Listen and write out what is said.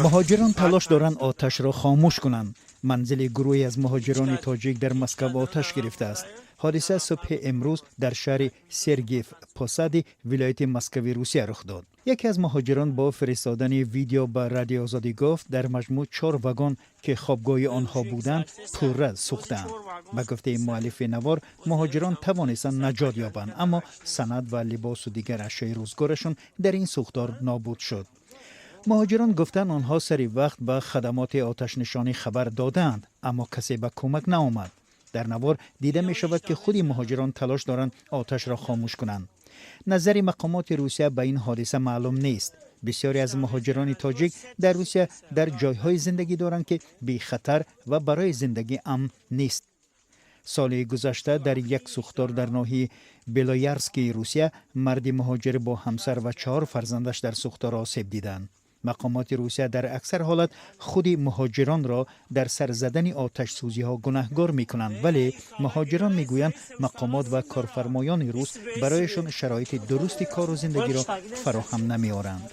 مهاجران تلاش دارند آتش را خاموش کنند. منزل گروهی از مهاجران تاجیک در مسکو آتش گرفته است. حادثه صبح امروز در شهر سرگیف پاسادی ولایت مسکوی روسیه رخ داد. یکی از مهاجران با فرستادن ویدیو به رادیو آزادی گفت در مجموع 4 واگن که خوابگاه آنها بودند پرره سوختند. به گفته مؤلف نوار مهاجران توانستند نجات یابند، اما سند و لباس و دیگر اشیاء روزگارشان در این سوختار نابود شد. مهاجران گفتند آنها سری وقت به خدمات آتش نشانی خبر دادند، اما کسی به کمک نآمد. در نوار دیده می شود که خود مهاجران تلاش دارند آتش را خاموش کنند. نظر مقامات روسیه به این حادثه معلوم نیست. بسیاری از مهاجران تاجیک در روسیه در جایهای زندگی دارند که بی خطر و برای زندگی امن نیست. سال گذشته در یک سوختار در ناحیه بلایارسکی روسیه مردی مهاجر با همسر و 4 فرزندش در سوختار آسیب دیدند. مقامات روسیه در اکثر حالت خود مهاجران را در سر زدن آتش سوزی ها گناهکار می کنند، ولی مهاجران می گویند مقامات و کارفرمایان روس برایشان شرایط درستی کار و زندگی را فراهم نمی آورند.